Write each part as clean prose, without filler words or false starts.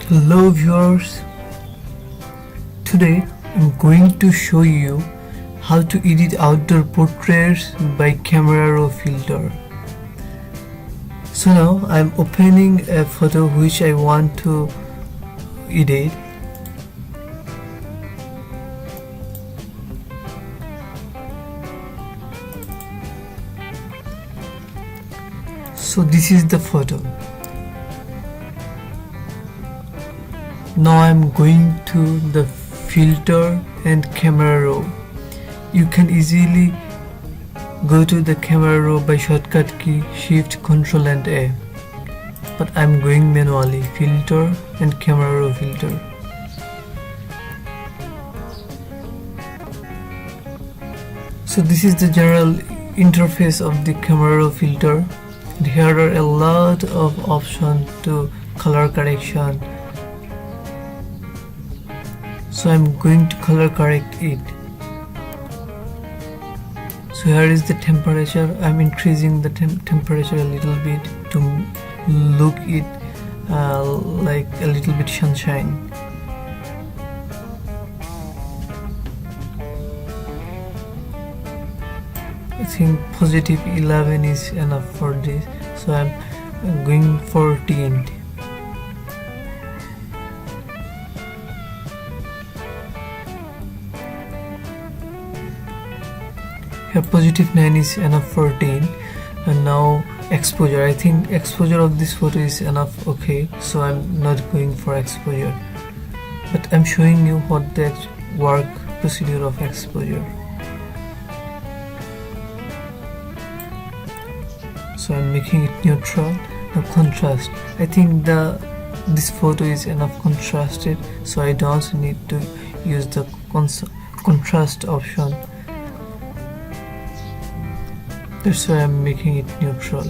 Hello viewers, today I'm going to show you how to edit outdoor portraits by camera raw filter. So now I'm opening a photo which I want to edit. So this is the photo. Now I'm going to the filter and camera raw. You can easily go to the camera raw by shortcut key Shift Ctrl and A, but I'm going manually, filter and camera raw filter. So this is the general interface of the camera raw filter. Here are a lot of options to color correction. So I'm going to color correct it. So here is the temperature. I'm increasing the temperature a little bit to look it like a little bit sunshine. I think positive 11 is enough for this, so I'm going for tint. Here positive 9 is enough for tint, and now exposure. I think exposure of this photo is enough. Okay, so I'm not going for exposure, but I'm showing you what the work procedure of exposure. So I'm making it neutral. Now contrast. I think this photo is enough contrasted, so I don't need to use the contrast option. That's why I'm making it neutral.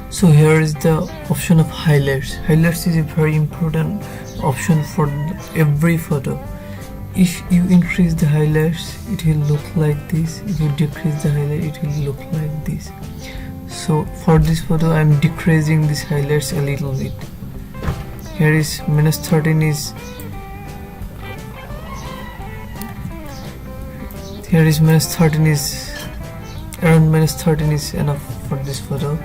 So here is the option of highlights. Highlights is a very important option for every photo. If you increase the highlights, it will look like this. If you decrease the highlight, it will look like this. So for this photo, I'm decreasing these highlights a little bit. Here is -13 is. Here is -13 is around -13 is enough for this photo.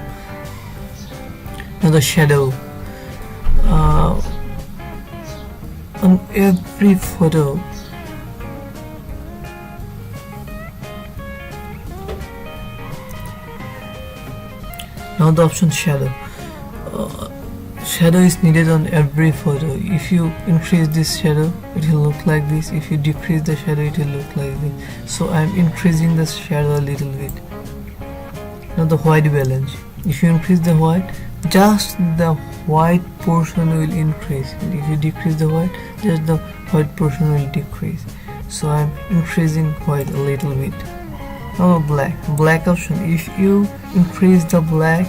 Now the shadow. On every photo, now the option shadow. Shadow is needed on every photo. If you increase this shadow, it will look like this. If you decrease the shadow, it will look like this. So I'm increasing the shadow a little bit. Now the white balance. If you increase the white, just the white portion will increase, and if you decrease the white, just the white portion will decrease. So I'm increasing white a little bit. Now black option. If you increase the black,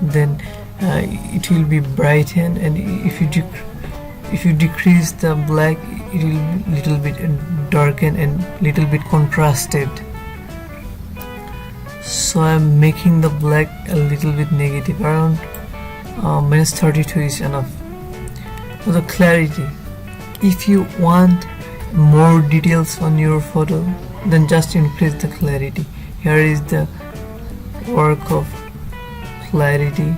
then it will be brightened, and if you decrease the black, it will be little bit darken and little bit contrasted. So I'm making the black a little bit negative, around -32 is enough. Now the clarity. If you want more details on your photo, then just increase the clarity. Here is the work of clarity.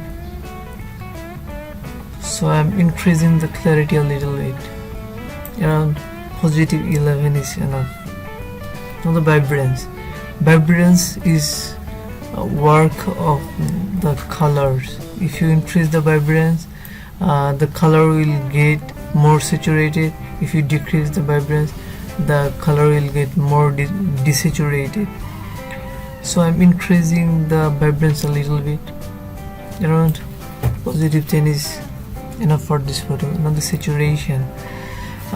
So I'm increasing the clarity a little bit, around positive 11 is enough. Now the vibrance. Vibrance is a work of the colors. If you increase the vibrance, the color will get more saturated. If you decrease the vibrance, the color will get more desaturated. So I'm increasing the vibrance a little bit, around positive 10 is enough for this photo. Now the saturation.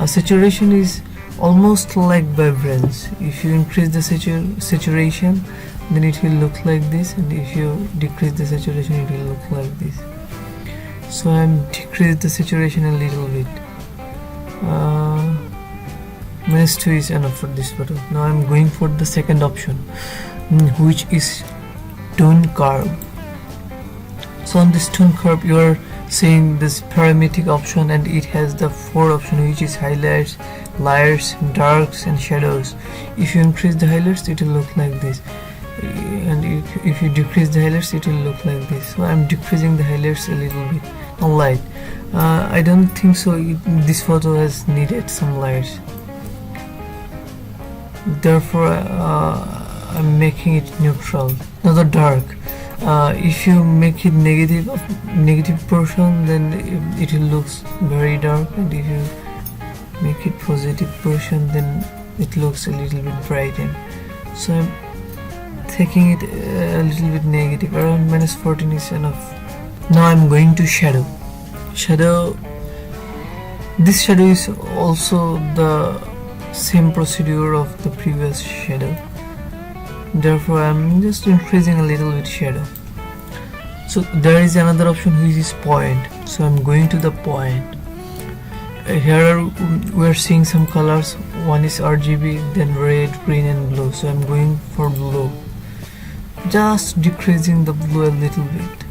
Saturation is almost like vibrance. If you increase the saturation, then it will look like this, and if you decrease the saturation, it will look like this. So I'm decrease the saturation a little bit. -2 is enough for this photo. Now I'm going for the second option, which is tone curve. So on this tone curve you are seeing this parametric option, and it has the 4 options, which is highlights, layers, darks and shadows. If you increase the highlights, it will look like this, and if you decrease the highlights, it will look like this. So I'm decreasing the highlights a little bit on light. I don't think so this photo has needed some lights, therefore I'm making it neutral. Now the dark, if you make it negative portion, then it will looks very dark, and if you make it positive portion, then it looks a little bit brightened. So I'm taking it a little bit negative, around -14 is enough. Now I'm going to shadow. This shadow is also the same procedure of the previous shadow, therefore I'm just increasing a little bit shadow. So there is another option, which is point. So I'm going to the point. Here we're seeing some colors, one is RGB, then red, green and blue. So I'm going for blue, just decreasing the blue a little bit.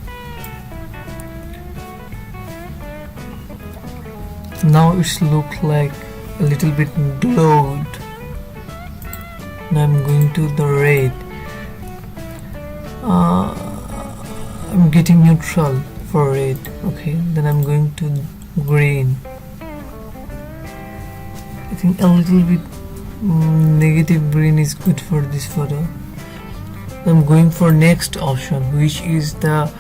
Now it's look like a little bit glowed. Now I'm going to the red. I'm getting neutral for red. Okay, then I'm going to green. I think a little bit negative green is good for this photo. I'm going for next option, which is the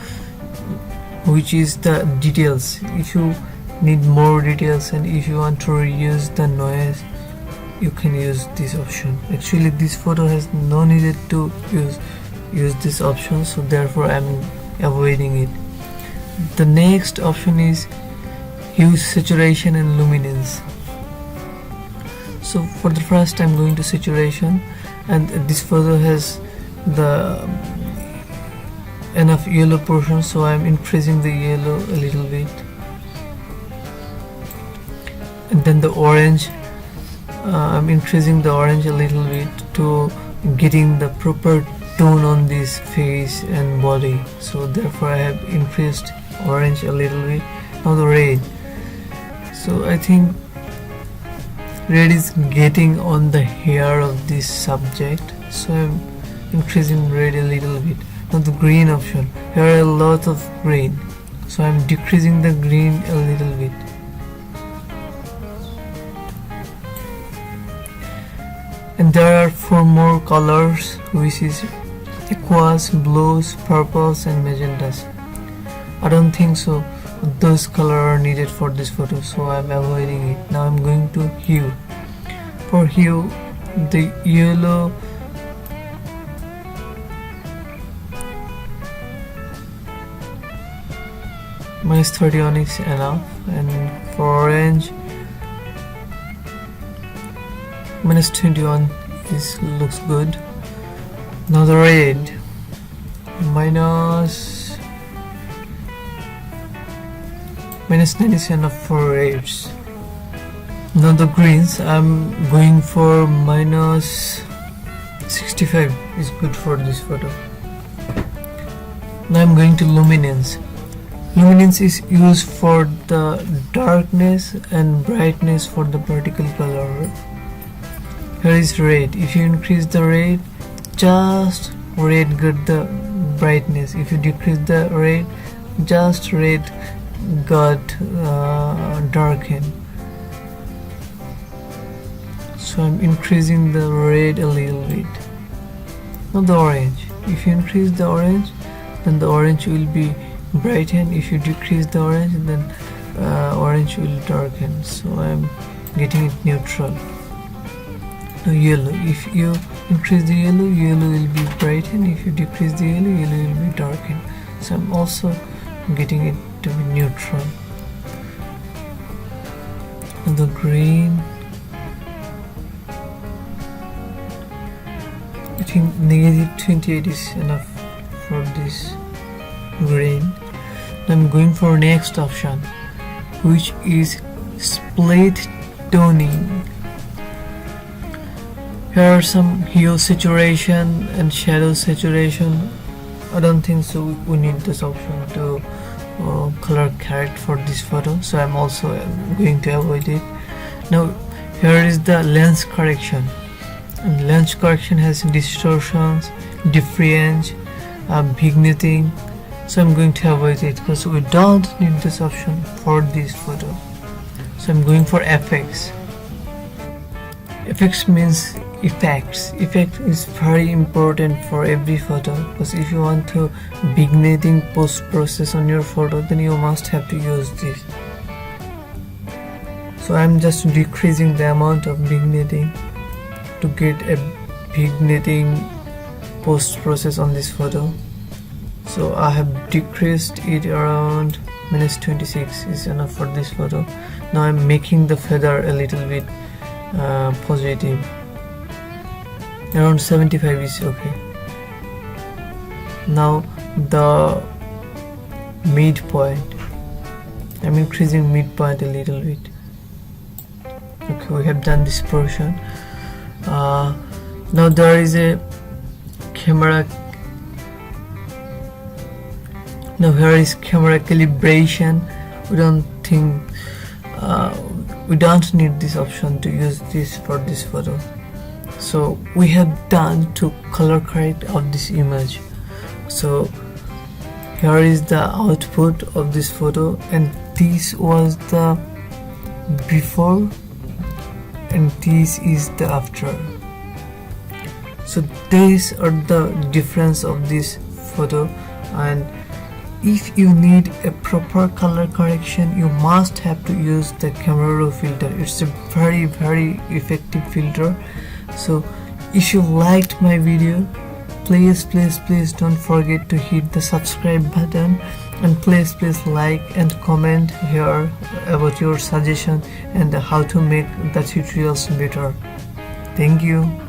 details. If you need more details and if you want to reduce the noise, you can use this option. Actually this photo has no needed to use this option, so therefore I'm avoiding it. The next option is hue, saturation and luminance. So for the first I'm going to saturation, and this photo has the enough yellow portion, so I'm increasing the yellow a little bit. And then the orange, I'm increasing the orange a little bit to getting the proper tone on this face and body, so therefore I have increased orange a little bit. Now the red, so I think red is getting on the hair of this subject, so I'm increasing red a little bit. Now the green option, here are a lot of green, so I'm decreasing the green a little bit. And there are 4 more colors, which is aquas, blues, purples and magentas. I don't think so those colors are needed for this photo, so I'm avoiding it. Now I'm going to hue. For hue, the yellow, -31 is enough, and for orange -21 looks good. Now the red, -9 is enough for reds. Now the greens, I'm going for -65 is good for this photo. Now I'm going to luminance. Luminance is used for the darkness and brightness for the particle color. Here is red. If you increase the red, just red got the brightness. If you decrease the red, just red got darkened. So I'm increasing the red a little bit. Now the orange. If you increase the orange, then the orange will be brighten. If you decrease the orange, then orange will darken. So I'm getting it neutral. Now yellow. If you increase the yellow, yellow will be brighten. If you decrease the yellow, yellow will be darken. So I'm also getting it to be neutral. Now the green, I think -28 is enough for this green. I'm going for next option, which is split toning. Here are some hue saturation and shadow saturation. I don't think so we need this option to color correct for this photo, so I'm also going to avoid it. Now here is the lens correction, and lens correction has distortions, difference, vignetting, so I'm going to avoid it because we don't need this option for this photo. So I'm going for effects. Effects means effects. Effect is very important for every photo, because if you want to vignetting post process on your photo, then you must have to use this. So I'm just decreasing the amount of vignetting to get a vignetting post process on this photo. So I have decreased it around -26 is enough for this photo. Now I'm making the feather a little bit positive. Around 75 is okay. Now the midpoint, I'm increasing midpoint a little bit. Okay, we have done this portion. Now there is a camera. Now here is camera calibration. We don't need this option to use this for this photo. So we have done to color correct of this image. So here is the output of this photo, and this was the before and this is the after. So these are the difference of this photo, and if you need a proper color correction, you must have to use the camera raw filter. It's a very effective filter. So if you liked my video, please don't forget to hit the subscribe button, and please like and comment here about your suggestion and how to make the tutorials better. Thank you.